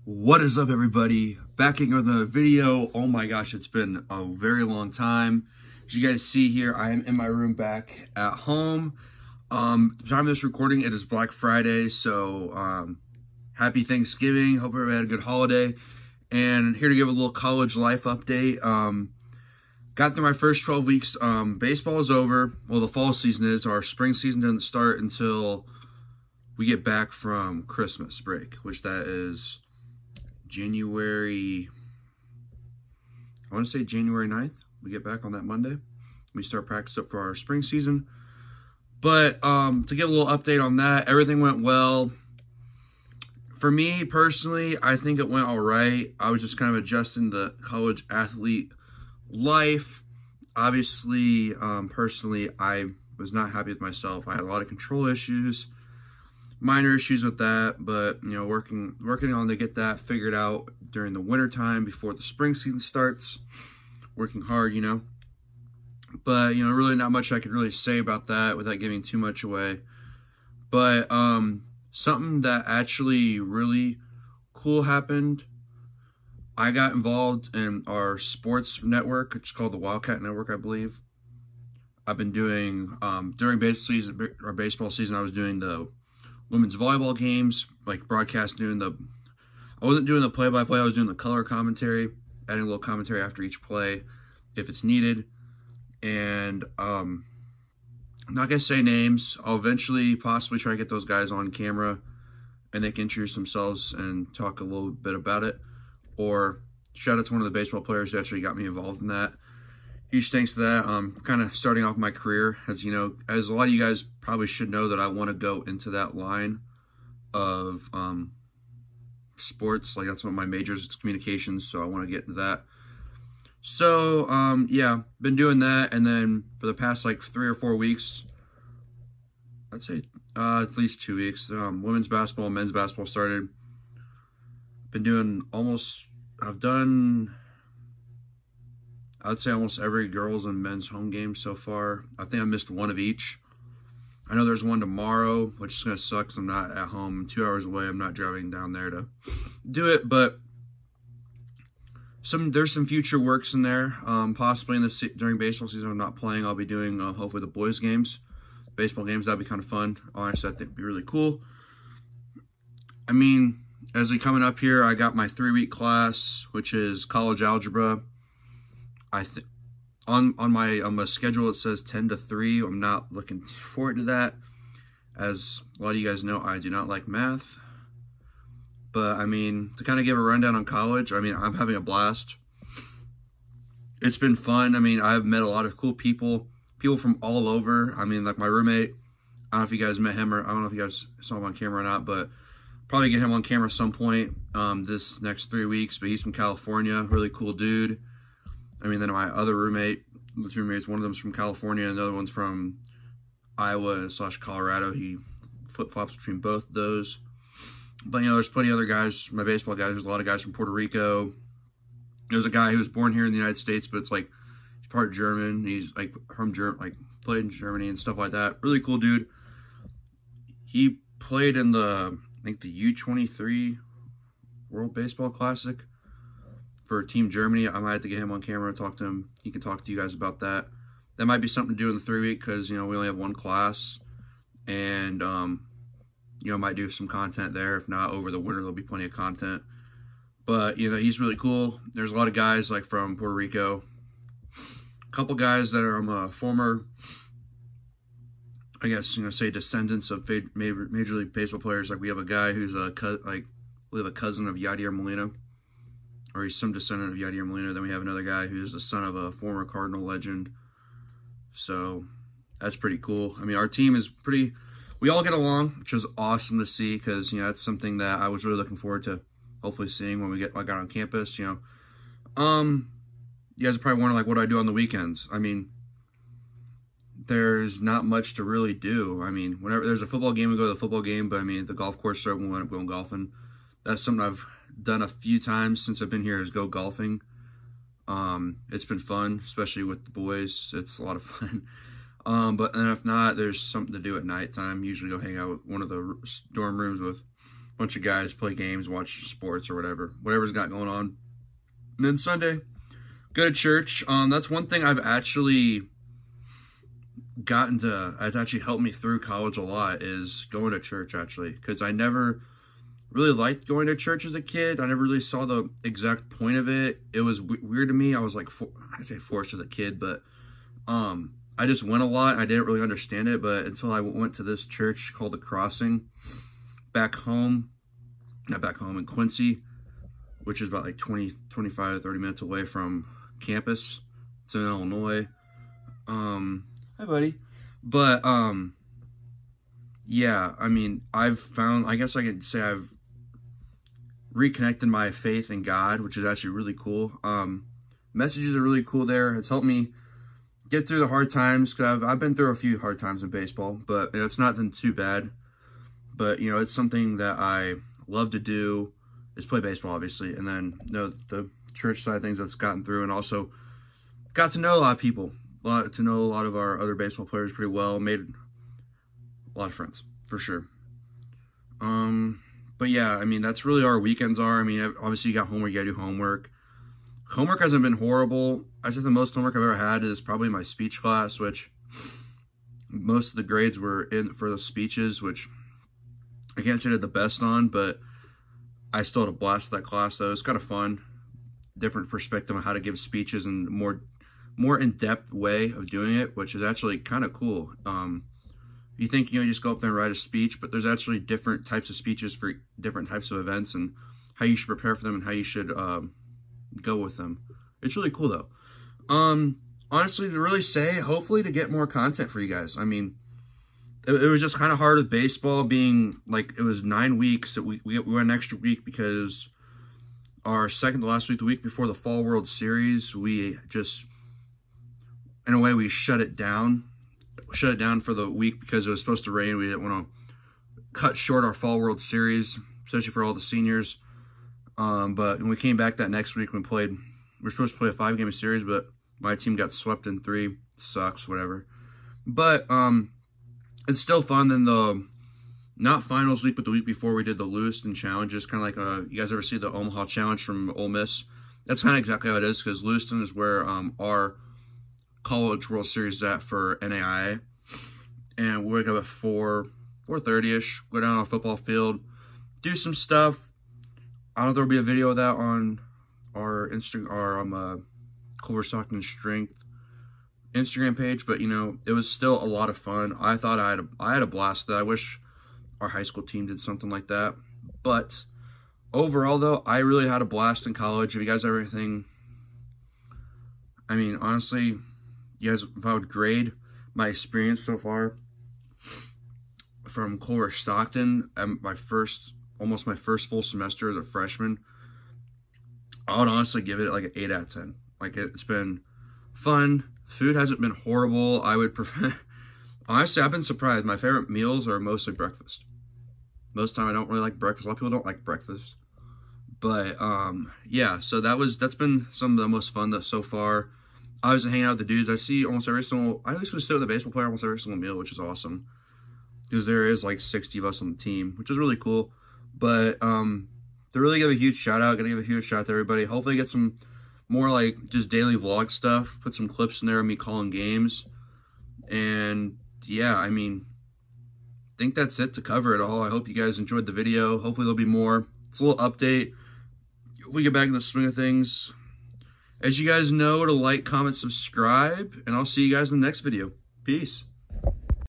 What is up, everybody? Back in with another video. Oh my gosh, it's been a very long time. As you guys see here, I am in my room back at home. The time of this recording, it is Black Friday, so happy Thanksgiving. Hope everybody had a good holiday. And here to give a little college life update. Got through my first 12 weeks. Baseball is over. Well, the fall season is. Our spring season doesn't start until we get back from Christmas break, which that is January, I want to say January 9th. We get back on that Monday. We start practice up for our spring season. But to give a little update on that, everything went well. For me personally, I think it went all right. I was just kind of adjusting the college athlete life. Obviously, personally, I was not happy with myself. I had a lot of control issues, minor issues with that, but you know, working on to get that figured out during the winter time before the spring season starts. Working hard, you know. But you know, really not much I could really say about that without giving too much away. But something that actually really cool happened. I got involved in our sports network. It's called the Wildcat Network, I believe. I've been doing during baseball season. I was doing the women's volleyball games, like broadcast doing I wasn't doing the play-by-play, I was doing the color commentary, adding a little commentary after each play if it's needed. And I'm not going to say names. I'll eventually possibly try to get those guys on camera and they can introduce themselves and talk a little bit about it. Or shout out to one of the baseball players who actually got me involved in that. Huge thanks to that. Kind of starting off my career, as you know, as a lot of you guys probably should know, that I want to go into that line of sports. Like, that's one of my majors, it's communications, so I want to get into that. So yeah, been doing that, and then for the past like 3 or 4 weeks, I'd say at least 2 weeks, women's basketball, men's basketball started. Been doing I've done, I'd say almost every girls and men's home game so far. I think I missed one of each. I know there's one tomorrow, which is going to suck because I'm not at home. I'm 2 hours away. I'm not driving down there to do it, but there's some future works in there. Possibly during baseball season, I'm not playing. I'll be doing hopefully the boys games, baseball games. That'd be kind of fun. Honestly, I think it'd be really cool. I mean, as we coming up here, I got my 3-week class, which is college algebra. On my schedule it says 10 to 3. I'm not looking forward to that. As a lot of you guys know, I do not like math. But I mean, to kind of give a rundown on college, I mean, I'm having a blast. It's been fun. I mean, I've met a lot of cool people from all over. I mean, like my roommate, I don't know if you guys met him, or I don't know if you guys saw him on camera or not, but probably get him on camera at some point this next 3 weeks. But he's from California, really cool dude. I mean, then my other roommate, the 2 roommates, one of them's from California, and the other one's from Iowa/Colorado. He flip-flops between both of those. But, you know, there's plenty of other guys, my baseball guys. There's a lot of guys from Puerto Rico. There's a guy who was born here in the United States, but it's like, he's part German. He's like from played in Germany and stuff like that. Really cool dude. He played in I think the U23 World Baseball Classic for Team Germany. I might have to get him on camera and talk to him. He can talk to you guys about that. That might be something to do in the 3 week because, you know, we only have one class. And, you know, might do some content there. If not, over the winter, there'll be plenty of content. But, you know, he's really cool. There's a lot of guys, like, from Puerto Rico. A couple guys that are former, I guess, you know, say descendants of Major League Baseball players. Like, we have a guy who's a cousin of Yadier Molina. Or he's some descendant of Yadier Molina. Then we have another guy who's the son of a former Cardinal legend. So that's pretty cool. I mean, our team is we all get along, which is awesome to see because, you know, that's something that I was really looking forward to hopefully seeing when I got on campus, you know. You guys are probably wondering, like, what do I do on the weekends? I mean, there's not much to really do. I mean, whenever there's a football game, we go to the football game. But, I mean, the golf course started, we went up going golfing. That's something I've done a few times since I've been here, is go golfing. It's been fun, especially with the boys. It's a lot of fun. But then if not, there's something to do at nighttime. Usually go hang out with one of the dorm rooms with bunch of guys play games, watch sports or whatever's got going on. And then Sunday, go to church. That's one thing I've actually it's actually helped me through college a lot, is going to church, actually, because I never really liked going to church as a kid. I never really saw the exact point of it. It was weird to me. I was like, I'd say forced as a kid, but I just went a lot. I didn't really understand it, but until I went to this church called The Crossing not back home in Quincy, which is about like 25, 30 minutes away from campus. It's in Illinois. Hi, buddy. But, yeah, I mean, I guess I could say I've reconnected my faith in God, which is actually really cool. Messages are really cool there. It's helped me get through the hard times, because I've been through a few hard times in baseball, but you know, it's nothing too bad. But, you know, it's something that I love to do, is play baseball, obviously. And then, you know, the church side of things that's gotten through, and also got to know a lot of people. To know a lot of our other baseball players pretty well. Made a lot of friends, for sure. But yeah, I mean, that's really our weekends are. I mean, obviously you got homework, you gotta do homework. Homework hasn't been horrible. I think the most homework I've ever had is probably my speech class, which most of the grades were in for the speeches, which I can't say they're the best on, but I still had a blast with that class, so it's kind of fun. Different perspective on how to give speeches and more in-depth way of doing it, which is actually kind of cool. You think, you know, you just go up there and write a speech, but there's actually different types of speeches for different types of events, and how you should prepare for them and how you should go with them. It's really cool, though. Honestly, to really say, hopefully to get more content for you guys. I mean, it was just kind of hard with baseball being, like, it was 9 weeks. That we went an extra week because our second to last week, the week before the Fall World Series, we just, in a way, we shut it down for the week because it was supposed to rain. We didn't want to cut short our Fall World Series, especially for all the seniors. But when we came back that next week, we were supposed to play a 5-game series, but my team got swept in 3. Sucks, whatever. But it's still fun. Then the, not finals week, but the week before, we did the Lewiston Challenges, kind of like, you guys ever see the Omaha Challenge from Ole Miss? That's kind of exactly how it is, because Lewiston is where our College World Series is at for NAIA. And we'll wake up at 4:30ish, go down on a football field, do some stuff. I don't know if there'll be a video of that on our Culver Stockton Strength Instagram page, but, you know, it was still a lot of fun. I thought I had a blast. That I wish our high school team did something like that. But overall, though, I really had a blast in college. If you guys have anything, I mean, honestly, you guys, if I would grade my experience so far from Culver Stockton, almost my first full semester as a freshman, I would honestly give it like an 8 out of 10. Like, it's been fun. Food hasn't been horrible. I would prefer, honestly, I've been surprised. My favorite meals are mostly breakfast. Most of the time, I don't really like breakfast. A lot of people don't like breakfast. But, yeah, so that's been some of the most fun so far. I was hanging out with the dudes. I see almost every single, I always sit with a baseball player almost every single meal, which is awesome. Because there is like 60 of us on the team, which is really cool. But, to really give a huge shout out, gotta give a huge shout out to everybody. Hopefully get some more like just daily vlog stuff. Put some clips in there of me calling games. And yeah, I mean, I think that's it to cover it all. I hope you guys enjoyed the video. Hopefully there'll be more. It's a little update. We get back in the swing of things. As you guys know, to like, comment, subscribe, and I'll see you guys in the next video. Peace.